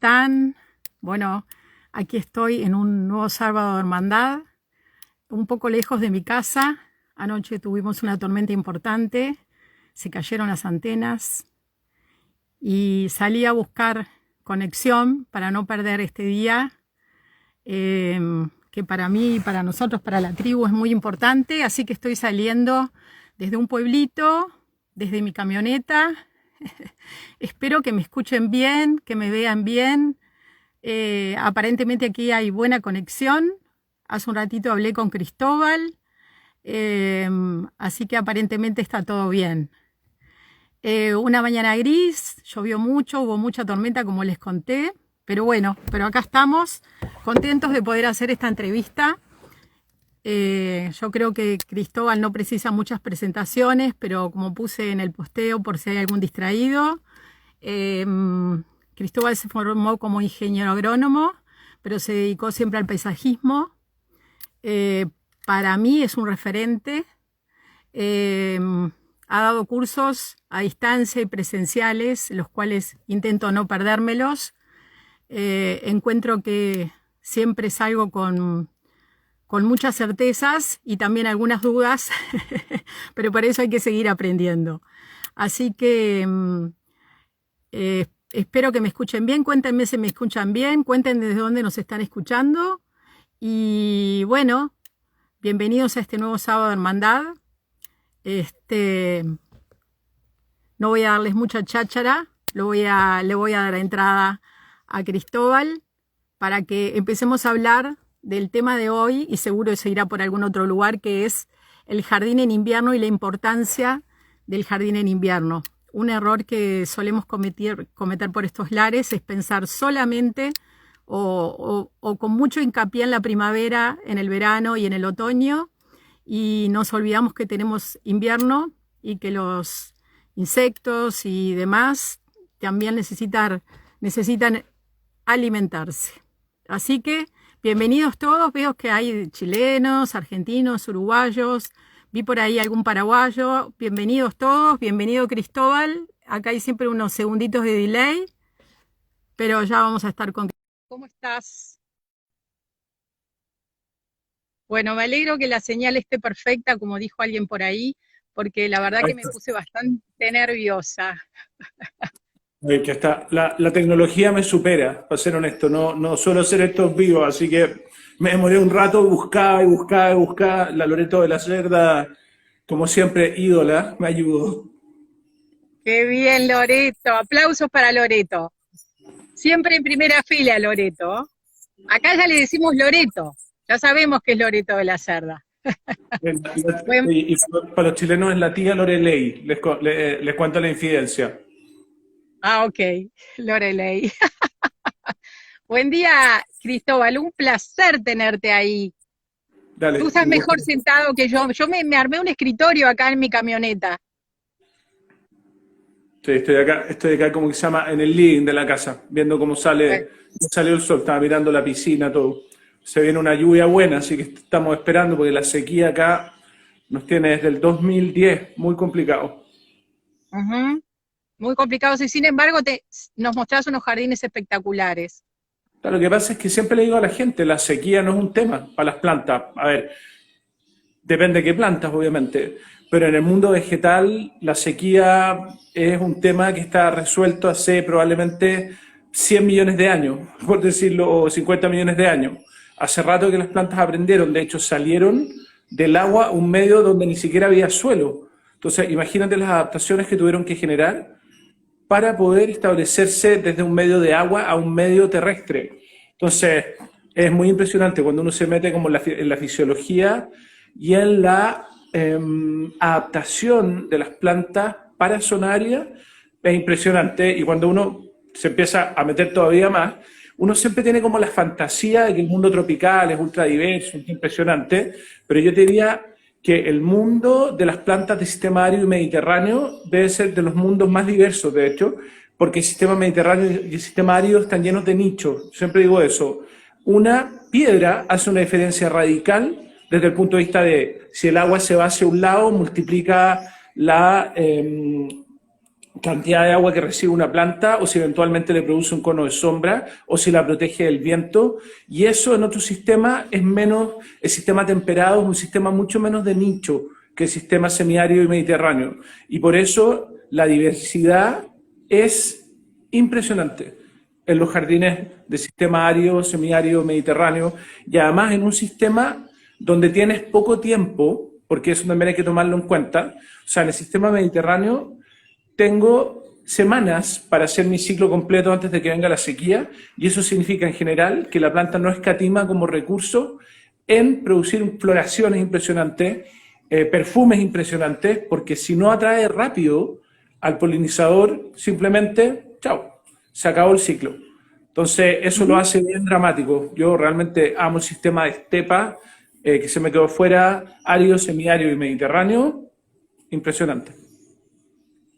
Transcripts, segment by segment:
están? Bueno, aquí estoy en un nuevo sábado de hermandad, un poco lejos de mi casa. Anoche tuvimos una tormenta importante, se cayeron las antenas y salí a buscar conexión para no perder este día, que para mí, para nosotros, para la tribu es muy importante. Así que estoy saliendo desde un pueblito, desde mi camioneta. Espero que me escuchen bien, que me vean bien. Aparentemente aquí hay buena conexión. Hace un ratito hablé con Cristóbal, así que aparentemente está todo bien. Una mañana gris, llovió mucho, hubo mucha tormenta como les conté, pero bueno, pero acá estamos, contentos de poder hacer esta entrevista. Yo creo que Cristóbal no precisa muchas presentaciones, pero como puse en el posteo por si hay algún distraído, Cristóbal se formó como ingeniero agrónomo, pero se dedicó siempre al paisajismo. Para mí es un referente. Ha dado cursos a distancia y presenciales, los cuales intento no perdérmelos. Encuentro que siempre salgo con muchas certezas y también algunas dudas, pero para eso hay que seguir aprendiendo. Así que espero que me escuchen bien, cuéntenme si me escuchan bien, cuéntenme desde dónde nos están escuchando. Y bueno, bienvenidos a este nuevo sábado de hermandad. No voy a darles mucha cháchara, le voy a dar entrada a Cristóbal para que empecemos a hablar del tema de hoy, y seguro se irá por algún otro lugar, que es el jardín en invierno y la importancia del jardín en invierno. Un error que solemos cometer por estos lares es pensar solamente o con mucho hincapié en la primavera, en el verano y en el otoño, y nos olvidamos que tenemos invierno y que los insectos y demás también necesitan alimentarse. Así que bienvenidos todos. Veo que hay chilenos, argentinos, uruguayos, vi por ahí algún paraguayo. Bienvenidos todos, bienvenido Cristóbal. Acá hay siempre unos segunditos de delay, pero ya vamos a estar con... ¿Cómo estás? Bueno, me alegro que la señal esté perfecta, como dijo alguien por ahí, porque la verdad que me puse bastante nerviosa. Que está, la tecnología me supera, para ser honesto, no suelo hacer esto en vivo, así que me demoré un rato, buscaba y buscaba y buscaba. La Loreto de la Cerda, como siempre, ídola, me ayudó. Qué bien, Loreto. Aplausos para Loreto. Siempre en primera fila, Loreto. Acá ya le decimos Loreto. Ya sabemos que es Loreto de la Cerda. Bueno, Y para los chilenos es la tía Lorelei, les cuento la infidencia. ok, Lorelei. Buen día, Cristóbal. Un placer tenerte ahí. Tú Dale, estás un gusto. mejor sentado que yo. Yo me armé un escritorio acá en mi camioneta. Sí, estoy acá como que se llama en el living de la casa, viendo cómo Bueno, salió el sol, estaba mirando la piscina, todo. Se viene una lluvia buena, así que estamos esperando porque la sequía acá nos tiene desde el 2010, muy complicado. ujú, muy complicados y sin embargo nos mostrás unos jardines espectaculares. Claro, lo que pasa es que siempre le digo a la gente, la sequía no es un tema para las plantas. A ver, depende de qué plantas, obviamente, pero en el mundo vegetal la sequía es un tema que está resuelto hace probablemente 100 millones de años, por decirlo, o 50 millones de años. Hace rato que las plantas aprendieron, de hecho salieron del agua a un medio donde ni siquiera había suelo. Entonces, imagínate las adaptaciones que tuvieron que generar para poder establecerse desde un medio de agua a un medio terrestre. Entonces, es muy impresionante cuando uno se mete como en la fisiología y en la adaptación de las plantas para zonaria, es impresionante. Y cuando uno se empieza a meter todavía más, uno siempre tiene como la fantasía de que el mundo tropical es ultra diverso, es impresionante, pero yo te diría que el mundo de las plantas del sistema árido y mediterráneo debe ser de los mundos más diversos, de hecho, porque el sistema mediterráneo y el sistema árido están llenos de nichos. Siempre digo eso. Una piedra hace una diferencia radical desde el punto de vista de si el agua se va hacia un lado, multiplica cantidad de agua que recibe una planta o si eventualmente le produce un cono de sombra o si la protege del viento. Y eso en otro sistema es menos, el sistema temperado es un sistema mucho menos de nicho que el sistema semiárido y mediterráneo. Y por eso la diversidad es impresionante en los jardines de sistema árido, semiárido, mediterráneo, y además en un sistema donde tienes poco tiempo, porque eso también hay que tomarlo en cuenta. O sea, en el sistema mediterráneo tengo semanas para hacer mi ciclo completo antes de que venga la sequía, y eso significa en general que la planta no escatima como recurso en producir floraciones impresionantes, perfumes impresionantes, porque si no atrae rápido al polinizador, simplemente, chao, se acabó el ciclo. Entonces, eso lo hace bien dramático. Yo realmente amo el sistema de estepa, que se me quedó fuera, árido, semiárido y mediterráneo, impresionante.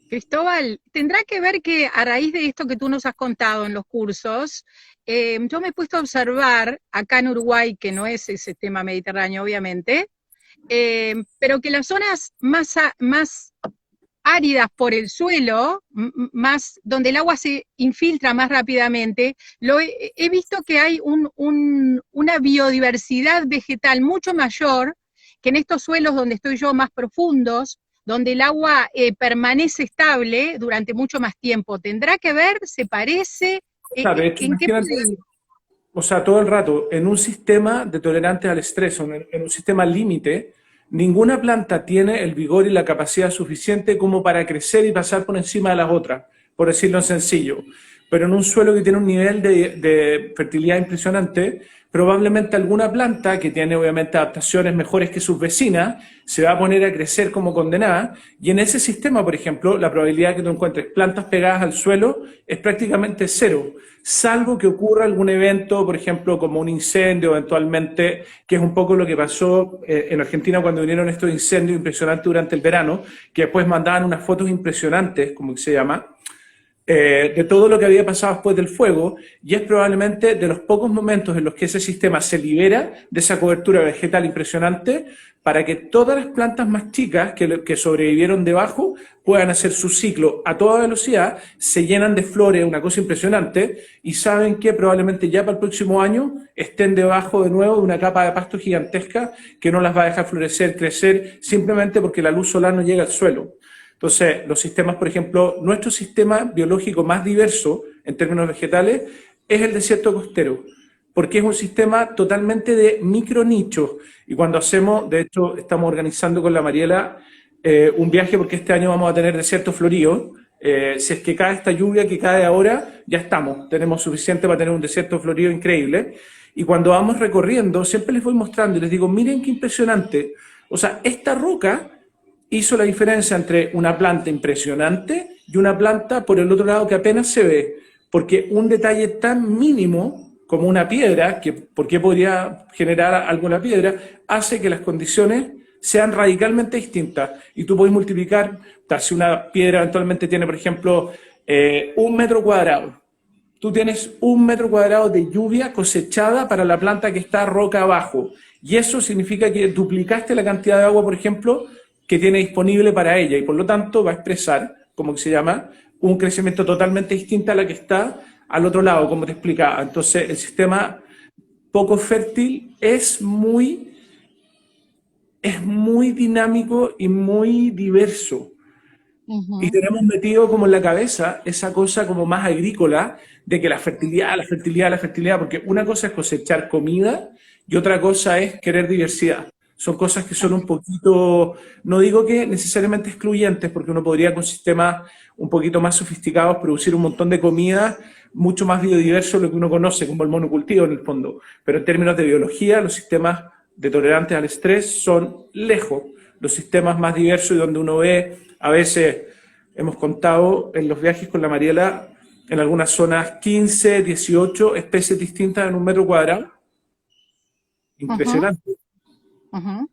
Cristóbal, tendrá que ver que a raíz de esto que tú nos has contado en los cursos, yo me he puesto a observar acá en Uruguay, que no es ese tema mediterráneo, obviamente, pero que las zonas más áridas por el suelo, más donde el agua se infiltra más rápidamente, he visto que hay una biodiversidad vegetal mucho mayor que en estos suelos donde estoy yo más profundos, donde el agua permanece estable durante mucho más tiempo. ¿Tendrá que ver? ¿Se parece? O sea, de hecho, ¿En qué imagínate, puede ir? o sea, todo el rato, en un sistema de tolerantes al estrés, o en un sistema límite, ninguna planta tiene el vigor y la capacidad suficiente como para crecer y pasar por encima de las otras, por decirlo en sencillo. Pero en un suelo que tiene un nivel de fertilidad impresionante, probablemente alguna planta que tiene obviamente adaptaciones mejores que sus vecinas se va a poner a crecer como condenada, y en ese sistema, por ejemplo, la probabilidad de que tú encuentres plantas pegadas al suelo es prácticamente cero, salvo que ocurra algún evento, por ejemplo, como un incendio eventualmente, que es un poco lo que pasó en Argentina cuando vinieron estos incendios impresionantes durante el verano, que después mandaban unas fotos impresionantes, como se llama, de todo lo que había pasado después del fuego, y es probablemente de los pocos momentos en los que ese sistema se libera de esa cobertura vegetal impresionante para que todas las plantas más chicas que sobrevivieron debajo puedan hacer su ciclo a toda velocidad, se llenan de flores, una cosa impresionante, y saben que probablemente ya para el próximo año estén debajo de nuevo de una capa de pasto gigantesca que no las va a dejar florecer, crecer, simplemente porque la luz solar no llega al suelo. Entonces, los sistemas, por ejemplo, nuestro sistema biológico más diverso en términos vegetales es el desierto costero, porque es un sistema totalmente de micronichos. Y cuando hacemos, de hecho, estamos organizando con la Mariela un viaje, porque este año vamos a tener desierto florido. Si es que cae esta lluvia que cae ahora, ya estamos, tenemos suficiente para tener un desierto florido increíble. Y cuando vamos recorriendo, siempre les voy mostrando y les digo, miren qué impresionante. O sea, esta roca hizo la diferencia entre una planta impresionante y una planta por el otro lado que apenas se ve, porque un detalle tan mínimo como una piedra, que por qué podría generar alguna piedra, hace que las condiciones sean radicalmente distintas. Y tú puedes multiplicar, si una piedra eventualmente tiene, por ejemplo, 1 metro cuadrado, tú tienes 1 metro cuadrado de lluvia cosechada para la planta que está roca abajo. Y eso significa que duplicaste la cantidad de agua, por ejemplo, que tiene disponible para ella, y por lo tanto va a expresar, como se llama, un crecimiento totalmente distinto a la que está al otro lado, como te explicaba. Entonces, el sistema poco fértil es muy dinámico y muy diverso. Y Ujú. tenemos metido como en la cabeza esa cosa como más agrícola de que la fertilidad, la fertilidad, la fertilidad, porque una cosa es cosechar comida y otra cosa es querer diversidad. Son cosas que son un poquito, no digo que necesariamente excluyentes, porque uno podría con sistemas un poquito más sofisticados producir un montón de comida mucho más biodiverso de lo que uno conoce, como el monocultivo en el fondo. Pero en términos de biología, los sistemas de tolerantes al estrés son lejos los sistemas más diversos, y donde uno ve, a veces hemos contado en los viajes con la Mariela, en algunas zonas 15, 18 especies distintas en 1 metro cuadrado. Ujú, Impresionante. ujú.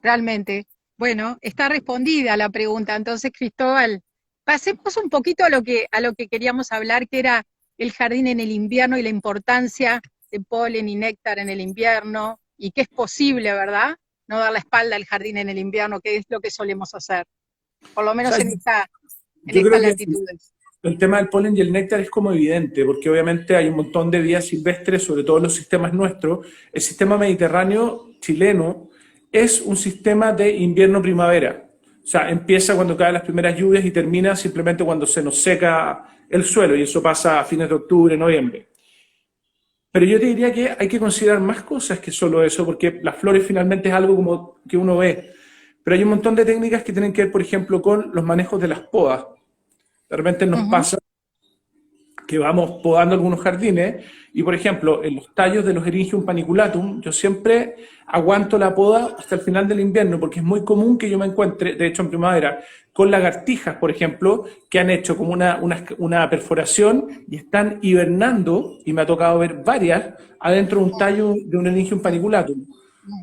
Realmente. Bueno, está respondida la pregunta. Entonces, Cristóbal, pasemos un poquito a lo que queríamos hablar, que era el jardín en el invierno y la importancia de polen y néctar en el invierno, y que es posible, ¿verdad? No dar la espalda al jardín en el invierno, que es lo que solemos hacer, por lo O menos sea, en esta. en Yo creo estas que latitudes? el tema del polen y el néctar es como evidente, porque obviamente hay un montón de vida silvestre, sobre todo en los sistemas nuestros. El sistema mediterráneo chileno es un sistema de invierno-primavera. O sea, empieza cuando caen las primeras lluvias y termina simplemente cuando se nos seca el suelo, y eso pasa a fines de octubre, noviembre. Pero yo te diría que hay que considerar más cosas que solo eso, porque las flores finalmente es algo como que uno ve. Pero hay un montón de técnicas que tienen que ver, por ejemplo, con los manejos de las podas. De repente nos Ujú. pasa que vamos podando algunos jardines y, por ejemplo, en los tallos de los Eryngium paniculatum, yo siempre aguanto la poda hasta el final del invierno, porque es muy común que yo me encuentre, de hecho en primavera, con lagartijas, por ejemplo, que han hecho como una perforación y están hibernando, y me ha tocado ver varias, adentro de un tallo de un Eryngium paniculatum.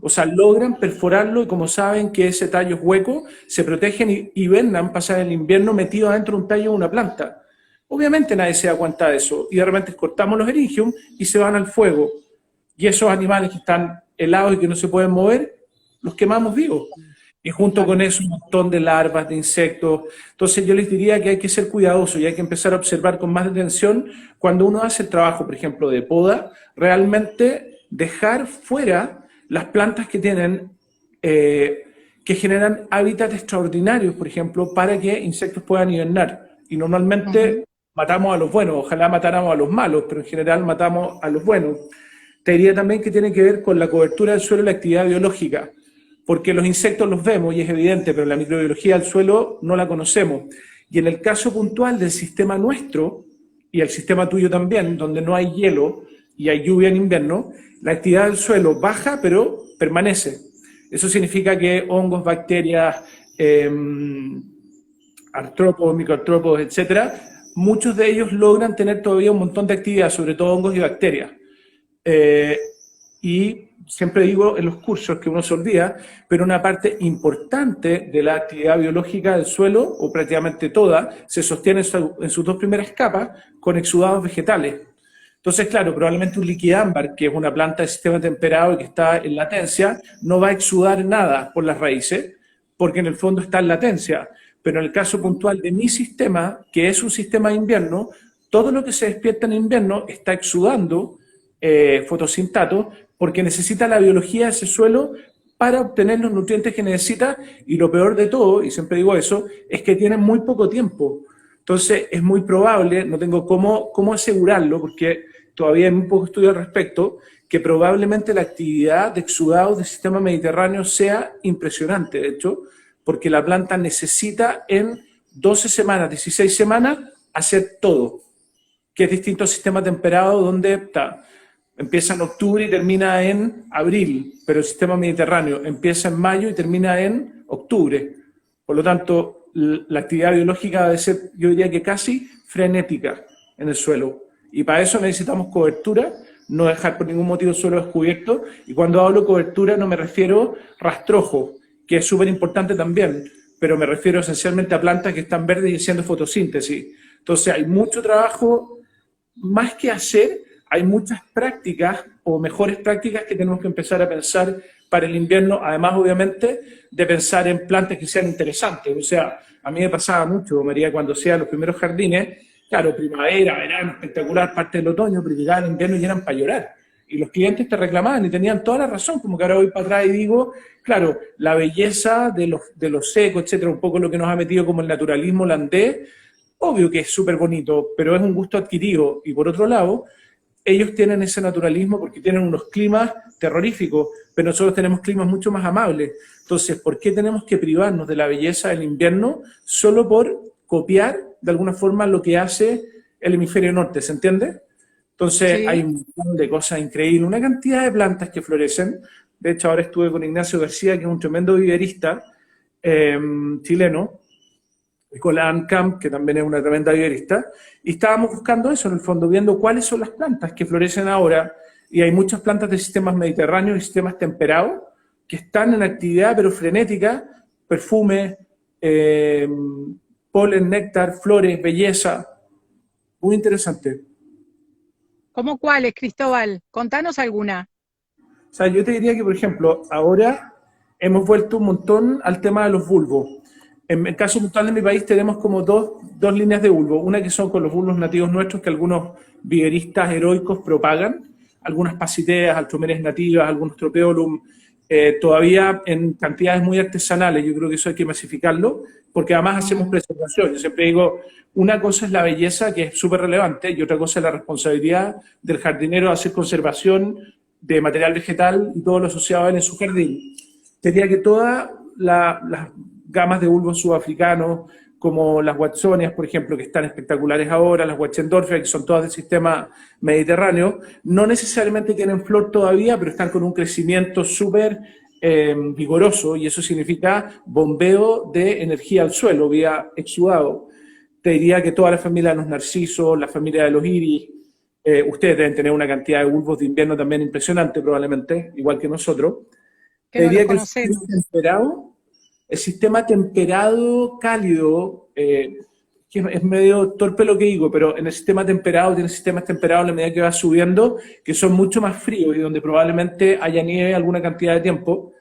O sea, logran perforarlo y como saben que ese tallo es hueco, se protegen y hibernan, pasan el invierno metido adentro de un tallo de una planta. Obviamente nadie se da cuenta de eso y de repente cortamos los eringium y se van al fuego. Y esos animales que están helados y que no se pueden mover, los quemamos vivos. Y junto Claro. con eso un montón de larvas, de insectos. Entonces yo les diría que hay que ser cuidadoso y hay que empezar a observar con más atención cuando uno hace el trabajo, por ejemplo, de poda, realmente dejar fuera las plantas que tienen, que generan hábitats extraordinarios, por ejemplo, para que insectos puedan hibernar. Y Ujú. normalmente matamos a los buenos, ojalá matáramos a los malos, pero en general matamos a los buenos. Te diría también que tiene que ver con la cobertura del suelo y la actividad biológica, porque los insectos los vemos y es evidente, pero la microbiología del suelo no la conocemos. Y en el caso puntual del sistema nuestro, y el sistema tuyo también, donde no hay hielo y hay lluvia en invierno, la actividad del suelo baja, pero permanece. Eso significa que hongos, bacterias, eh, artrópodos, microartrópodos, etcétera, muchos de ellos logran tener todavía un montón de actividad, sobre todo hongos y bacterias. Eh, y siempre digo en los cursos que uno se olvida, pero una parte importante de la actividad biológica del suelo, o prácticamente toda, se sostiene en sus dos primeras capas con exudados vegetales. Entonces, claro, probablemente un liquidámbar, que es una planta de sistema temperado y que está en latencia, no va a exudar nada por las raíces, porque en el fondo está en latencia. Pero en el caso puntual de mi sistema, que es un sistema de invierno, todo lo que se despierta en invierno está exudando fotosintato, porque necesita la biología de ese suelo para obtener los nutrientes que necesita, y lo peor de todo, y siempre digo eso, es que tienen muy poco tiempo. Entonces es muy probable, no tengo cómo asegurarlo, porque todavía hay muy poco estudio al respecto, que probablemente la actividad de exudados del sistema mediterráneo sea impresionante, de hecho, porque la planta necesita en 12 semanas, 16 semanas, hacer todo, que es distinto al sistema temperado donde empieza en octubre y termina en abril, pero el sistema mediterráneo empieza en mayo y termina en octubre. Por lo tanto, la actividad biológica debe ser, yo diría que casi frenética en el suelo. Y para eso necesitamos cobertura, no dejar por ningún motivo el suelo descubierto. Y cuando hablo cobertura no me refiero rastrojo, que es súper importante también, pero me refiero esencialmente a plantas que están verdes y haciendo fotosíntesis. Entonces hay mucho trabajo más que hacer, hay muchas prácticas o mejores prácticas que tenemos que empezar a pensar para el invierno, además obviamente de pensar en plantas que sean interesantes. O sea, a mí me pasaba mucho, María, cuando hacía los primeros jardines, claro, primavera, verano, espectacular, parte del otoño, pero llegaba el invierno y eran para llorar. Y los clientes te reclamaban y tenían toda la razón, como que ahora voy para atrás y digo, claro, la belleza de los secos, etcétera, un poco lo que nos ha metido como el naturalismo holandés, obvio que es súper bonito, pero es un gusto adquirido. Y por otro lado, ellos tienen ese naturalismo porque tienen unos climas terroríficos, pero nosotros tenemos climas mucho más amables. Entonces, ¿por qué tenemos que privarnos de la belleza del invierno solo por copiar de alguna forma lo que hace el hemisferio norte? ¿Se entiende? Entonces, hay Sí. un montón de cosas increíbles, una cantidad de plantas que florecen. De hecho, ahora estuve con Ignacio García, que es un tremendo viverista chileno, con la ANCAM, que también es una tremenda viverista, y estábamos buscando eso, en el fondo, viendo cuáles son las plantas que florecen ahora, y hay muchas plantas de sistemas mediterráneos y sistemas temperados que están en actividad, pero frenética, perfume, eh, polen, néctar, flores, belleza, muy interesante. ¿Cómo cuáles, Cristóbal? Contanos alguna. O sea, yo te diría que, por ejemplo, ahora hemos vuelto un montón al tema de los bulbos. En el caso puntual de mi país tenemos como dos líneas de bulbo. Una que son con los bulbos nativos nuestros que algunos viveristas heroicos propagan, algunas pasiteas, altromeres nativas, algunos tropeolum, todavía en cantidades muy artesanales. Yo creo que eso hay que masificarlo, porque además hacemos preservación. Yo siempre digo, una cosa es la belleza, que es súper relevante, y otra cosa es la responsabilidad del jardinero de hacer conservación de material vegetal y todo lo asociado a él en su jardín. Tenía que todas las gamas de bulbos sudafricanos, como las watsonias, por ejemplo, que están espectaculares ahora, las Wachendorfia, que son todas del sistema mediterráneo, no necesariamente tienen flor todavía, pero están con un crecimiento súper vigoroso, y eso significa bombeo de energía al suelo, vía exudado. Te diría que toda la familia de los narcisos, la familia de los iris, ustedes deben tener una cantidad de bulbos de invierno también impresionante, probablemente, igual que nosotros. Que Te no los diría que conocemos. el sistema temperado cálido, que es medio torpe lo que digo, pero en el sistema temperado tiene sistemas temperados a la medida que va subiendo, que son mucho más fríos y donde probablemente haya nieve alguna cantidad de tiempo,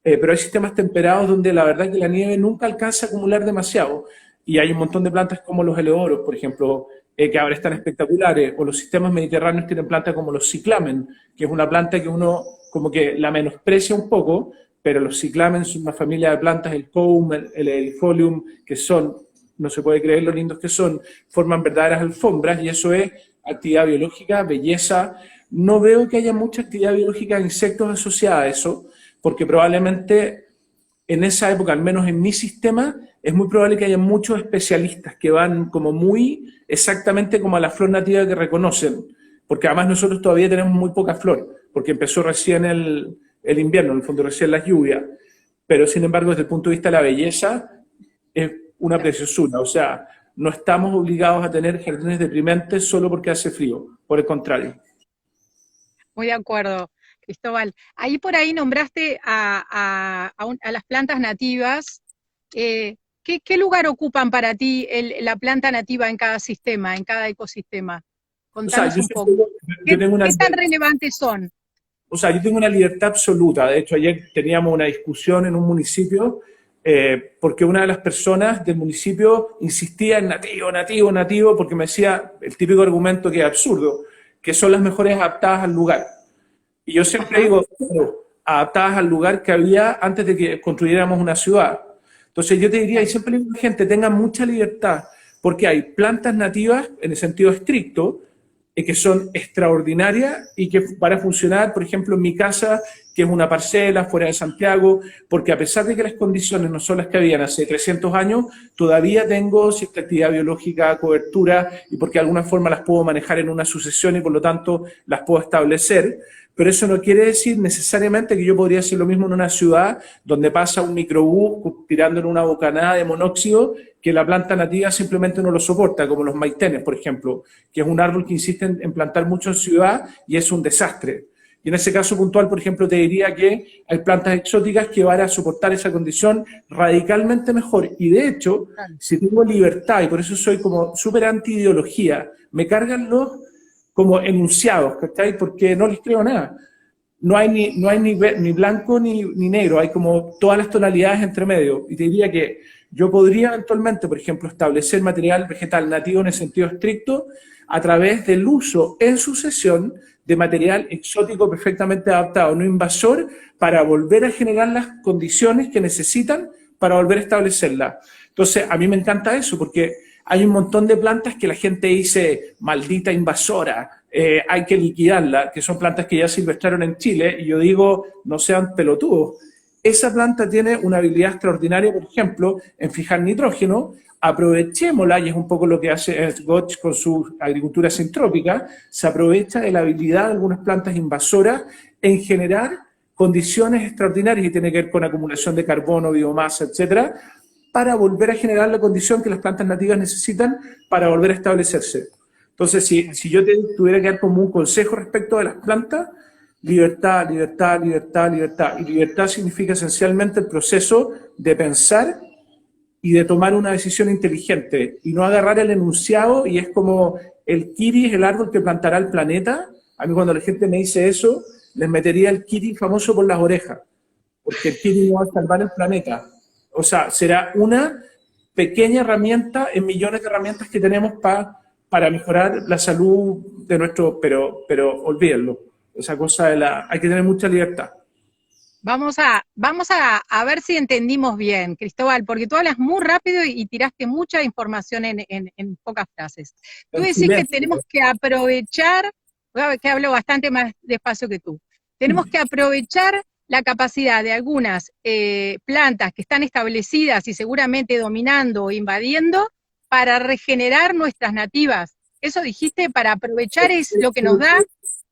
pero hay sistemas temperados donde la verdad es que la nieve nunca alcanza a acumular demasiado, y hay un montón de plantas como los eleodoros, por ejemplo, que ahora están espectaculares, o los sistemas mediterráneos tienen plantas como los ciclamen, que es una planta que uno como que la menosprecia un poco, pero los ciclamen son una familia de plantas, el coum, el edifolium, que son, no se puede creer lo lindos que son, forman verdaderas alfombras, y eso es actividad biológica, belleza. No veo que haya mucha actividad biológica de insectos asociada a eso, porque probablemente en esa época, al menos en mi sistema, es muy probable que haya muchos especialistas que van como muy exactamente como a la flor nativa que reconocen, porque además nosotros todavía tenemos muy poca flor, porque empezó recién el invierno, en el fondo recién las lluvias, pero sin embargo desde el punto de vista de la belleza es una preciosura, o sea, no estamos obligados a tener jardines deprimentes solo porque hace frío, por el contrario. Muy de acuerdo, Cristóbal. Ahí por ahí nombraste a las plantas nativas. ¿Qué lugar ocupan para ti la planta nativa en cada sistema, en cada ecosistema? O sea, Contanos un poco. yo tengo una, ¿Qué tan relevantes son? o sea, yo tengo una libertad absoluta. De hecho, ayer teníamos una discusión en un municipio porque una de las personas del municipio insistía en nativo, nativo, nativo, porque me decía el típico argumento que es absurdo, que son las mejores adaptadas al lugar. Y yo siempre Ajá. digo, bueno, adaptadas al lugar que había antes de que construyéramos una ciudad. Entonces yo te diría, y siempre le digo a la gente, tengan mucha libertad, porque hay plantas nativas en el sentido estricto, que son extraordinarias y que van a funcionar, por ejemplo, en mi casa, que es una parcela fuera de Santiago, porque a pesar de que las condiciones no son las que habían hace 300 años, todavía tengo cierta actividad biológica, cobertura, y porque de alguna forma las puedo manejar en una sucesión y por lo tanto las puedo establecer. Pero eso no quiere decir necesariamente que yo podría hacer lo mismo en una ciudad donde pasa un microbús tirando en una bocanada de monóxido que la planta nativa simplemente no lo soporta, como los maitenes, por ejemplo, que es un árbol que insiste en plantar mucho en ciudad y es un desastre. Y en ese caso puntual, por ejemplo, te diría que hay plantas exóticas que van a soportar esa condición radicalmente mejor. Y de hecho, si tengo libertad, y por eso soy como súper anti-ideología, me cargan los como enunciados, ¿cachai? Porque no les creo nada. No hay ni blanco ni negro, hay como todas las tonalidades entre medio. Y te diría que yo podría eventualmente, por ejemplo, establecer material vegetal nativo en el sentido estricto a través del uso en sucesión de material exótico perfectamente adaptado, no invasor, para volver a generar las condiciones que necesitan para volver a establecerla. Entonces, a mí me encanta eso, porque hay un montón de plantas que la gente dice, maldita invasora, hay que liquidarla, que son plantas que ya silvestraron en Chile, y yo digo, no sean pelotudos. Esa planta tiene una habilidad extraordinaria, por ejemplo, en fijar nitrógeno. Aprovechémosla, y es un poco lo que hace Ernst Gotch con su agricultura sintrópica, se aprovecha de la habilidad de algunas plantas invasoras en generar condiciones extraordinarias que tiene que ver con acumulación de carbono, biomasa, etcétera, para volver a generar la condición que las plantas nativas necesitan para volver a establecerse. Entonces, si yo te tuviera que dar como un consejo respecto de las plantas, libertad, libertad, libertad, libertad. Y libertad significa esencialmente el proceso de pensar y de tomar una decisión inteligente y no agarrar el enunciado y es como el kiri es el árbol que plantará el planeta. A mí cuando la gente me dice eso, les metería el kiri famoso por las orejas, porque el kiri no va a salvar el planeta. O sea, será una pequeña herramienta en millones de herramientas que tenemos para mejorar la salud de nuestro, pero olvídenlo, esa cosa de hay que tener mucha libertad. Vamos a ver si entendimos bien, Cristóbal, porque tú hablas muy rápido y tiraste mucha información en pocas frases. Tú decís que tenemos que aprovechar, que hablo bastante más despacio que tú, tenemos que aprovechar la capacidad de algunas plantas que están establecidas y seguramente dominando o invadiendo para regenerar nuestras nativas. Eso dijiste, para aprovechar es lo que nos da.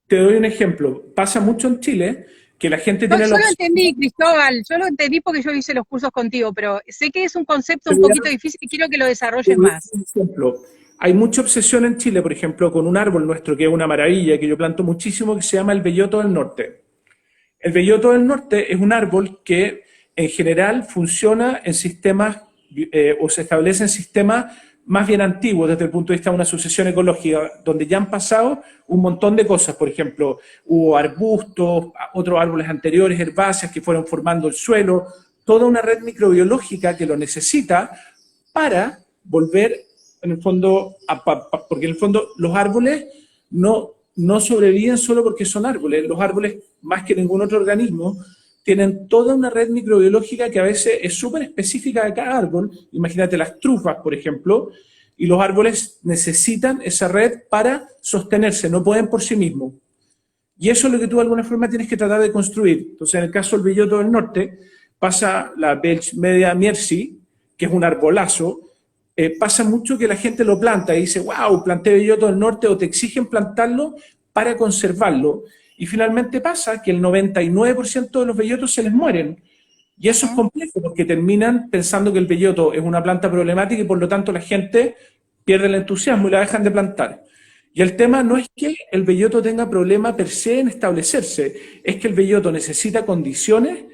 Te doy un ejemplo. Pasa mucho en Chile que la gente tiene... Yo lo entendí, Cristóbal, yo lo entendí porque yo hice los cursos contigo, pero sé que es un concepto un poquito difícil y quiero que lo desarrolles más. Por ejemplo, hay mucha obsesión en Chile, por ejemplo, con un árbol nuestro que es una maravilla, que yo planto muchísimo, que se llama el belloto del norte. El belloto del norte es un árbol que en general funciona en sistemas o se establece en sistemas más bien antiguos desde el punto de vista de una sucesión ecológica, donde ya han pasado un montón de cosas. Por ejemplo, hubo arbustos, otros árboles anteriores, herbáceas que fueron formando el suelo, toda una red microbiológica que lo necesita para volver, en el fondo, porque en el fondo los árboles no sobreviven solo porque son árboles. Los árboles, más que ningún otro organismo, tienen toda una red microbiológica que a veces es súper específica de cada árbol. Imagínate las trufas, por ejemplo, y los árboles necesitan esa red para sostenerse, no pueden por sí mismos. Y eso es lo que tú de alguna forma tienes que tratar de construir. Entonces, en el caso del belloto del norte, pasa la Welsh Media Mierci, que es un arbolazo. Pasa mucho que la gente lo planta y dice, wow, planté belloto del norte, o te exigen plantarlo para conservarlo. Y finalmente pasa que el 99% de los bellotos se les mueren. Y eso es complejo porque terminan pensando que el belloto es una planta problemática y por lo tanto la gente pierde el entusiasmo y la dejan de plantar. Y el tema no es que el belloto tenga problema per se en establecerse, es que el belloto necesita condiciones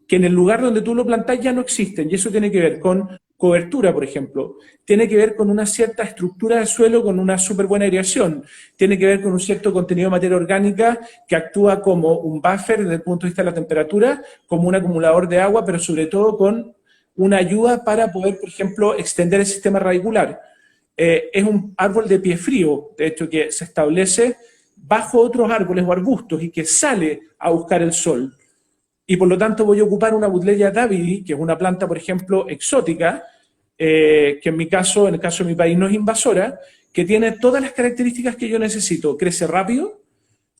que en el lugar donde tú lo plantás ya no existen. Y eso tiene que ver con cobertura, por ejemplo. Tiene que ver con una cierta estructura del suelo, con una súper buena aireación. Tiene que ver con un cierto contenido de materia orgánica que actúa como un buffer desde el punto de vista de la temperatura, como un acumulador de agua, pero sobre todo con una ayuda para poder, por ejemplo, extender el sistema radicular. Es un árbol de pie frío, de hecho, que se establece bajo otros árboles o arbustos y que sale a buscar el sol. Y por lo tanto voy a ocupar una Buddleia davidi, que es una planta, por ejemplo, exótica, que en el caso de mi país no es invasora, que tiene todas las características que yo necesito. Crece rápido,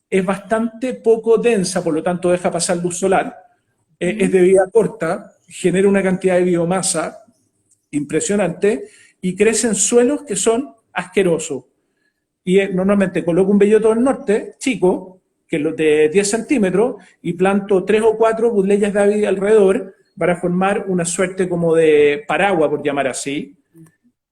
es bastante poco densa, por lo tanto deja pasar luz solar, es de vida corta, genera una cantidad de biomasa impresionante y crece en suelos que son asquerosos. Y normalmente coloco un belloto del norte, chico, que es de 10 centímetros, y planto 3 o 4 Buddleias davidi alrededor para formar una suerte como de paraguas, por llamar así.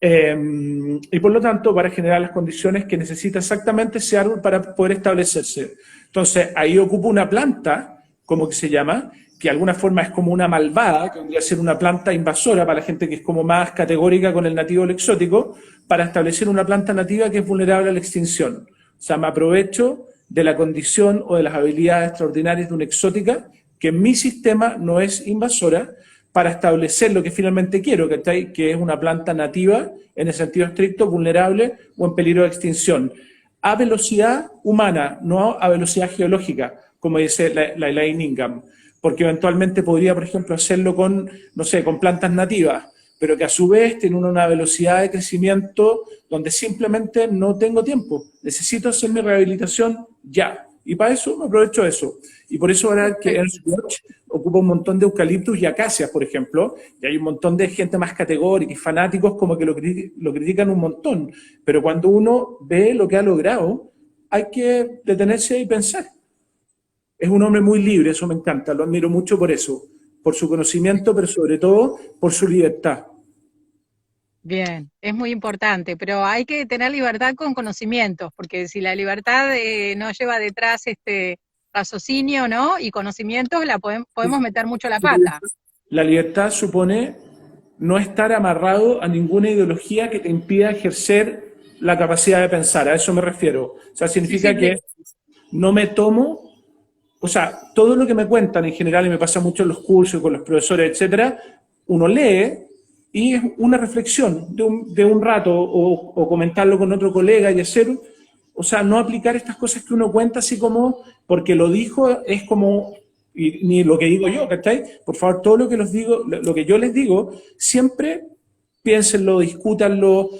Y por lo tanto, para generar las condiciones que necesita exactamente ese árbol para poder establecerse. Entonces, ahí ocupo una planta, como que se llama, que de alguna forma es como una malvada, que vendría a ser una planta invasora para la gente que es como más categórica con el nativo o el exótico, para establecer una planta nativa que es vulnerable a la extinción. O sea, me aprovecho de la condición o de las habilidades extraordinarias de una exótica que en mi sistema no es invasora para establecer lo que finalmente quiero, que es una planta nativa en el sentido estricto, vulnerable o en peligro de extinción. A velocidad humana, no a velocidad geológica, como dice la Elaine Ingham, porque eventualmente podría, por ejemplo, hacerlo con, no sé, con plantas nativas, pero que a su vez tienen una velocidad de crecimiento donde simplemente no tengo tiempo. Necesito hacer mi rehabilitación ya. Y para eso me aprovecho de eso. Y por eso ahora que Earthwatch ocupa un montón de eucaliptus y acacias, por ejemplo, y hay un montón de gente más categórica y fanáticos como que lo critican un montón. Pero cuando uno ve lo que ha logrado, hay que detenerse y pensar. Es un hombre muy libre, eso me encanta, lo admiro mucho por eso, por su conocimiento, pero sobre todo por su libertad. Bien, es muy importante, pero hay que tener libertad con conocimientos, porque si la libertad no lleva detrás raciocinio, ¿no? Y conocimientos, podemos meter mucho la pata. La libertad supone no estar amarrado a ninguna ideología que te impida ejercer la capacidad de pensar, a eso me refiero. O sea, significa que no me tomo, o sea, todo lo que me cuentan en general, y me pasa mucho en los cursos con los profesores, etcétera, uno lee y es una reflexión de un rato o comentarlo con otro colega y hacer, o sea, no aplicar estas cosas que uno cuenta así como porque lo dijo es como, y, ni lo que digo yo, ¿cachai? Por favor, todo lo que los digo, lo que yo les digo, siempre piénsenlo, discútanlo,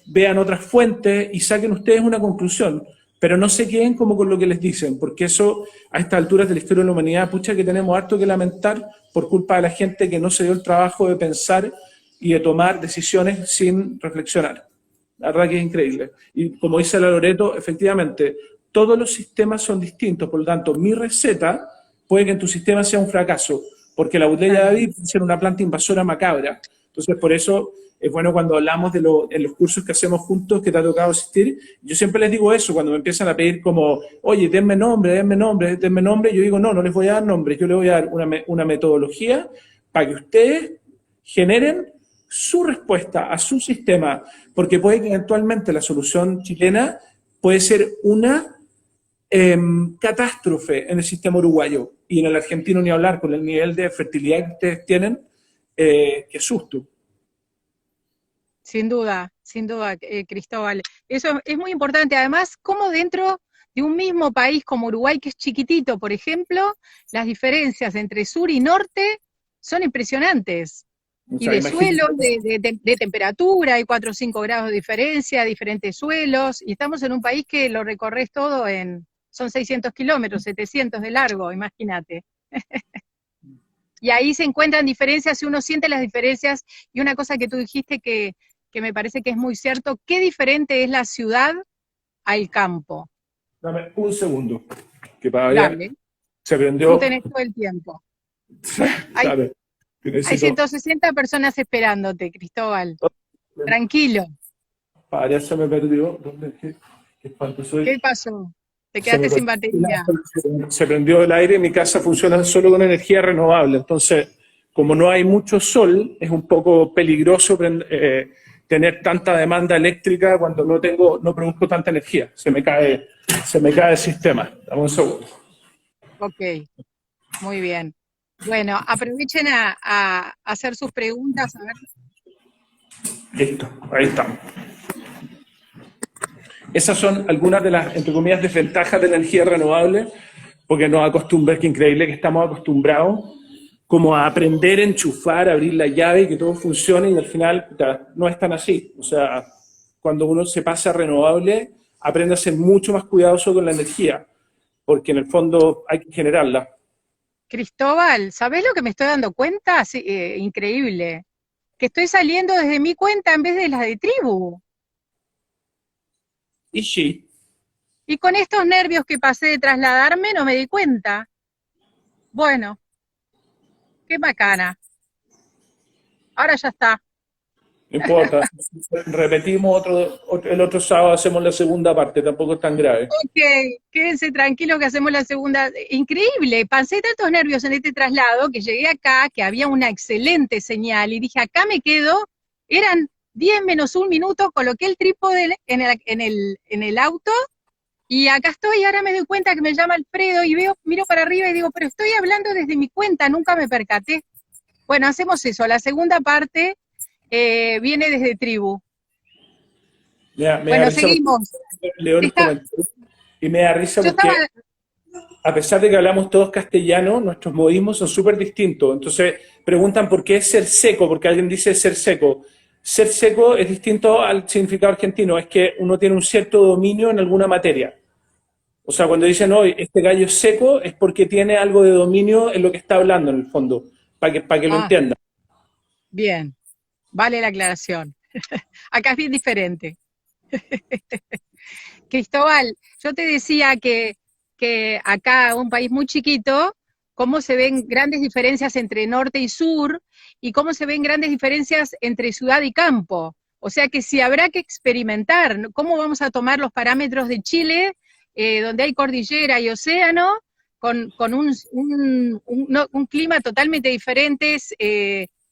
vean otras fuentes y saquen ustedes una conclusión, pero no se queden como con lo que les dicen, porque eso a estas alturas de la historia de la humanidad, pucha que tenemos harto que lamentar por culpa de la gente que no se dio el trabajo de pensar y de tomar decisiones sin reflexionar. La verdad que es increíble. Y como dice la Loreto, efectivamente, todos los sistemas son distintos, por lo tanto, mi receta puede que en tu sistema sea un fracaso, porque la botella de David puede ser una planta invasora macabra. Entonces, por eso es bueno cuando hablamos en los cursos que hacemos juntos, que te ha tocado asistir, yo siempre les digo eso, cuando me empiezan a pedir como, oye, denme nombre, yo digo, no les voy a dar nombre, yo les voy a dar una metodología para que ustedes generen su respuesta a su sistema, porque puede que eventualmente la solución chilena puede ser una catástrofe en el sistema uruguayo, y en el argentino ni hablar, con el nivel de fertilidad que ustedes tienen, qué susto. Sin duda, Cristóbal. Eso es muy importante. Además, cómo dentro de un mismo país como Uruguay, que es chiquitito, por ejemplo, las diferencias entre sur y norte son impresionantes. O Y sea, de imagínate. suelo, de temperatura, hay 4 o 5 grados de diferencia, diferentes suelos, y estamos en un país que lo recorres todo son 600 kilómetros, 700 de largo, imagínate. Y ahí se encuentran diferencias, y uno siente las diferencias, y una cosa que tú dijiste que me parece que es muy cierto, qué diferente es la ciudad al campo. Dame un segundo, que para allá Dale, se tú prendió. tenés todo el tiempo. Hay, Dale, que hay necesito. 160 personas esperándote, Cristóbal. Tranquilo. Para allá se me perdió. ¿Dónde? ¿Qué espanto soy? ¿Qué pasó? Te Se me quedaste sin perdió. batería. Se prendió el aire y mi casa funciona solo con energía renovable. Entonces, como no hay mucho sol, es un poco peligroso tener tanta demanda eléctrica cuando no produzco tanta energía. Se me cae el sistema. Dame un segundo. Ok, muy bien. Bueno, aprovechen a hacer sus preguntas. A ver. Listo, ahí estamos. Esas son algunas de las, entre comillas, desventajas de la energía renovable, porque nos acostumbra, que increíble que estamos acostumbrados como a aprender a enchufar, a abrir la llave y que todo funcione, y al final no es tan así. O sea, cuando uno se pasa a renovable, aprende a ser mucho más cuidadoso con la energía, porque en el fondo hay que generarla. Cristóbal, ¿sabés lo que me estoy dando cuenta? Sí, increíble. Que estoy saliendo desde mi cuenta en vez de la de Tribu. Y sí, Y con estos nervios que pasé de trasladarme no me di cuenta. Bueno, qué bacana. Ahora ya está. no importa. Repetimos el otro sábado, hacemos la segunda parte, tampoco es tan grave. Ok, quédense tranquilos que hacemos la segunda. Increíble, pasé tantos nervios en este traslado que llegué acá, que había una excelente señal y dije, acá me quedo. Eran 10 menos un minuto, coloqué el trípode en el auto y acá estoy. Y ahora me doy cuenta que me llama Alfredo y miro para arriba y digo, pero estoy hablando desde mi cuenta, nunca me percaté. Bueno, hacemos eso. La segunda parte viene desde Tribu. Me da Bueno, risa seguimos. porque leo los Está, comentarios y me da risa yo estaba, porque a pesar de que hablamos todos castellano, nuestros modismos son súper distintos. Entonces preguntan por qué es ser seco, porque alguien dice ser seco. Ser seco es distinto al significado argentino, es que uno tiene un cierto dominio en alguna materia. O sea, cuando dicen hoy este gallo es seco, es porque tiene algo de dominio en lo que está hablando en el fondo, para que lo ah, entiendan. bien, vale la aclaración. Acá es bien diferente. Cristóbal, yo te decía que acá, un país muy chiquito, cómo se ven grandes diferencias entre norte y sur y cómo se ven grandes diferencias entre ciudad y campo. O sea que si habrá que experimentar, ¿no? ¿Cómo vamos a tomar los parámetros de Chile, donde hay cordillera y océano, con un clima totalmente diferente,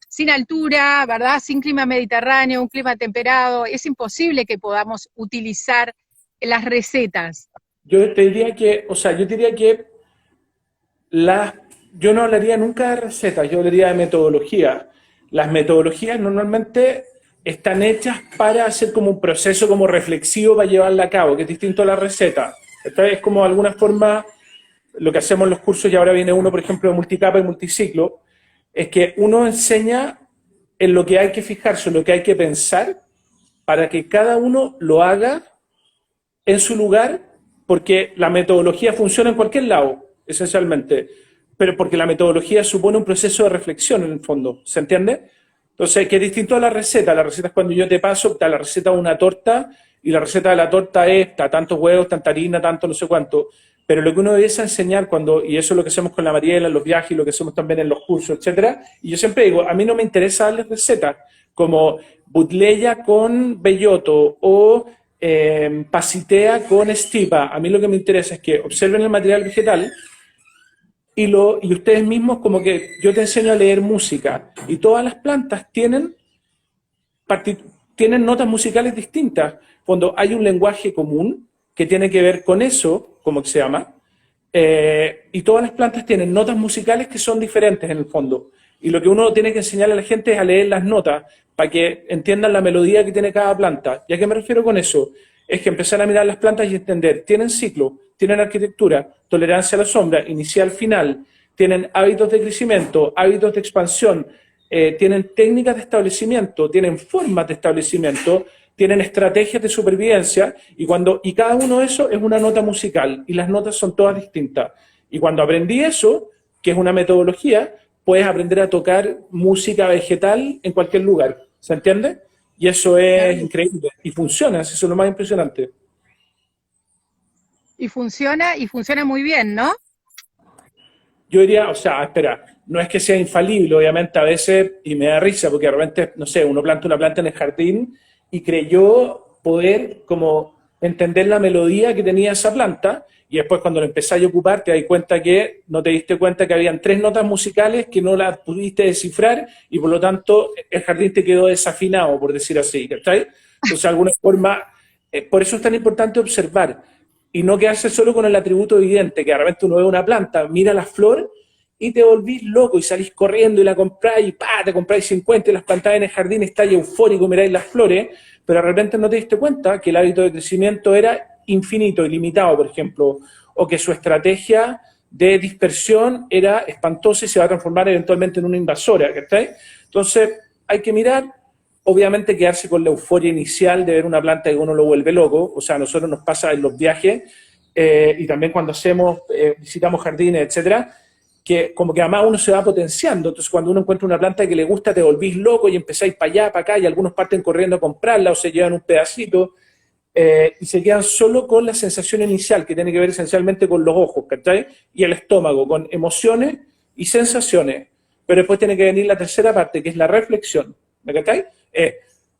sin altura, ¿verdad? Sin clima mediterráneo, un clima temperado? Es imposible que podamos utilizar las recetas. Yo te diría que, o sea, yo diría que yo no hablaría nunca de recetas, yo hablaría de metodología. Las metodologías normalmente están hechas para hacer como un proceso como reflexivo para llevarla a cabo, que es distinto a la receta. Esta es como de alguna forma lo que hacemos en los cursos, y ahora viene uno, por ejemplo, de multicapa y multiciclo, es que uno enseña en lo que hay que fijarse, en lo que hay que pensar, para que cada uno lo haga en su lugar, porque la metodología funciona en cualquier lado, esencialmente, pero porque la metodología supone un proceso de reflexión en el fondo, ¿se entiende? Entonces, que es distinto a la receta es cuando yo te paso, la receta de una torta, y la receta de la torta es tantos huevos, tanta harina, tanto no sé cuánto, pero lo que uno debe enseñar cuando, y eso es lo que hacemos con la Mariela en los viajes, y lo que hacemos también en los cursos, etcétera, y yo siempre digo, a mí no me interesa darles recetas, como butleya con bellotto, o pasitea con estipa. A mí lo que me interesa es que observen el material vegetal y ustedes mismos, como que yo te enseño a leer música, y todas las plantas tienen notas musicales distintas. Cuando hay un lenguaje común que tiene que ver con eso, como que se llama, y todas las plantas tienen notas musicales que son diferentes en el fondo. Y lo que uno tiene que enseñarle a la gente es a leer las notas para que entiendan la melodía que tiene cada planta. ¿Y a qué me refiero con eso? Es que empezar a mirar las plantas y entender, tienen ciclo, tienen arquitectura, tolerancia a la sombra, inicial, final, tienen hábitos de crecimiento, hábitos de expansión, tienen técnicas de establecimiento, tienen formas de establecimiento, tienen estrategias de supervivencia, y cada uno de esos es una nota musical, y las notas son todas distintas. Y cuando aprendí eso, que es una metodología, puedes aprender a tocar música vegetal en cualquier lugar, ¿se entiende? Y eso es increíble, y funciona, eso es lo más impresionante. Y funciona muy bien, ¿no? Yo diría, o sea, espera, no es que sea infalible, obviamente a veces, y me da risa, porque de repente, no sé, uno planta una planta en el jardín y creyó poder como entender la melodía que tenía esa planta, y después cuando lo empezás a ocupar te das cuenta que no te diste cuenta que habían tres notas musicales que no las pudiste descifrar, y por lo tanto el jardín te quedó desafinado, por decir así, ¿cachai? Entonces, de alguna forma, por eso es tan importante observar y no quedarse solo con el atributo evidente, que de repente uno ve una planta, mira la flor y te volvís loco y salís corriendo y la compráis, y te compráis 50 y las plantáis en el jardín, estáis eufórico, miráis las flores, pero de repente no te diste cuenta que el hábito de crecimiento era infinito, ilimitado, por ejemplo, o que su estrategia de dispersión era espantosa y se va a transformar eventualmente en una invasora, ¿cachai? Entonces, hay que mirar, obviamente quedarse con la euforia inicial de ver una planta que uno lo vuelve loco, o sea, a nosotros nos pasa en los viajes, y también cuando visitamos jardines, etcétera, que como que además uno se va potenciando. Entonces, cuando uno encuentra una planta que le gusta, te volvís loco y empezáis para allá, para acá, y algunos parten corriendo a comprarla o se llevan un pedacito, y se quedan solo con la sensación inicial, que tiene que ver esencialmente con los ojos, ¿cachai? Y el estómago, con emociones y sensaciones. Pero después tiene que venir la tercera parte, que es la reflexión, ¿me cachai?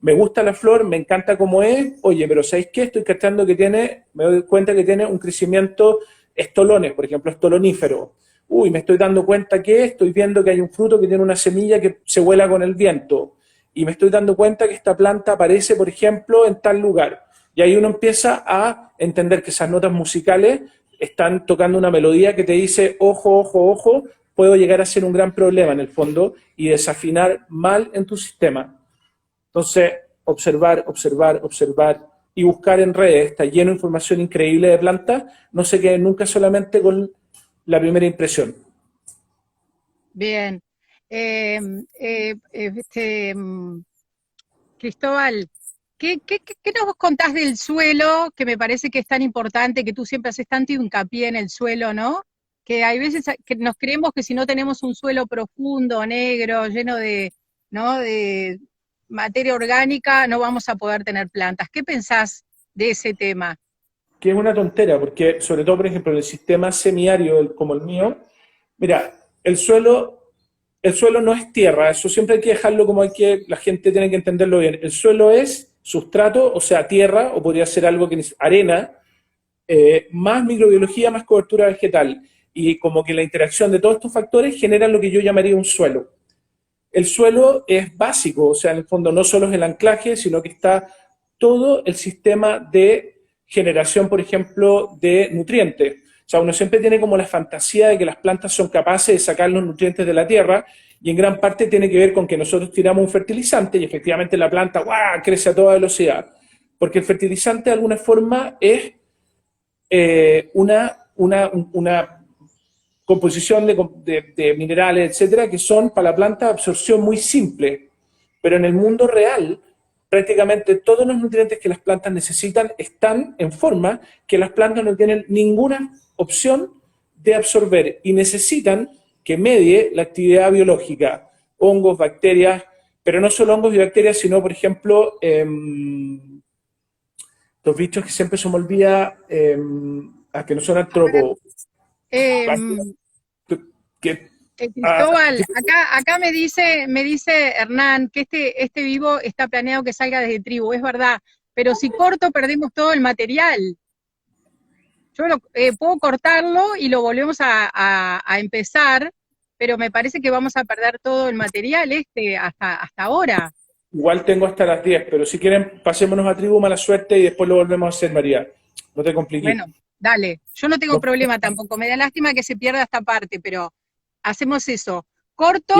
Me gusta la flor, me encanta cómo es, oye, pero ¿sabéis qué? Estoy cachando que me doy cuenta que tiene un crecimiento estolones, por ejemplo, estolonífero. Uy, me estoy dando cuenta que estoy viendo que hay un fruto que tiene una semilla que se vuela con el viento. Y me estoy dando cuenta que esta planta aparece, por ejemplo, en tal lugar. Y ahí uno empieza a entender que esas notas musicales están tocando una melodía que te dice, ojo, ojo, ojo, puedo llegar a ser un gran problema en el fondo y desafinar mal en tu sistema. Entonces, observar, observar, observar y buscar en redes, está lleno de información increíble de plantas, no se queden nunca solamente con la primera impresión. Bien. Eh, eh, eh, este, mm, Cristóbal, ¿qué nos contás del suelo? Que me parece que es tan importante, que tú siempre haces tanto hincapié en el suelo, ¿no? Que hay veces que nos creemos que si no tenemos un suelo profundo, negro, lleno de, ¿no? de materia orgánica, no vamos a poder tener plantas. ¿Qué pensás de ese tema? Que es una tontera, porque sobre todo, por ejemplo, en el sistema semiárido como el mío, mira, el suelo no es tierra, eso siempre hay que dejarlo como la gente tiene que entenderlo bien. El suelo es sustrato, o sea, tierra, o podría ser algo que es arena, más microbiología, más cobertura vegetal. Y como que la interacción de todos estos factores genera lo que yo llamaría un suelo. El suelo es básico, o sea, en el fondo no solo es el anclaje, sino que está todo el sistema de generación, por ejemplo, de nutrientes. O sea, uno siempre tiene como la fantasía de que las plantas son capaces de sacar los nutrientes de la tierra, y en gran parte tiene que ver con que nosotros tiramos un fertilizante y efectivamente la planta ¡guau!, crece a toda velocidad, porque el fertilizante de alguna forma es una composición de minerales, etcétera, que son para la planta de absorción muy simple, pero en el mundo real prácticamente todos los nutrientes que las plantas necesitan están en forma que las plantas no tienen ninguna opción de absorber y necesitan que medie la actividad biológica, hongos, bacterias, pero no solo hongos y bacterias, sino, por ejemplo, los bichos que siempre se me olvida, que no son artrópodos. Eh, Que, Cristóbal, acá me dice Hernán que este vivo está planeado que salga desde Tribu, es verdad, pero si corto perdemos todo el material. Yo puedo cortarlo y lo volvemos a empezar, pero me parece que vamos a perder todo el material hasta ahora. igual tengo hasta las 10, pero si quieren pasémonos a Tribu, mala suerte, y después lo volvemos a hacer, María. No te compliques. Bueno, dale, yo no tengo problema tampoco, me da lástima que se pierda esta parte, pero hacemos eso. Corto,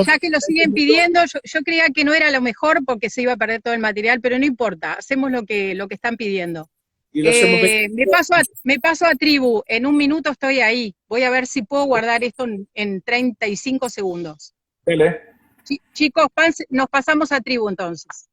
ya que lo siguen pidiendo, yo creía que no era lo mejor porque se iba a perder todo el material, pero no importa, hacemos lo que están pidiendo. Y lo hacemos Me paso a Tribu, en un minuto estoy ahí, voy a ver si puedo guardar esto en 35 segundos. Dale. Chicos, nos pasamos a Tribu entonces.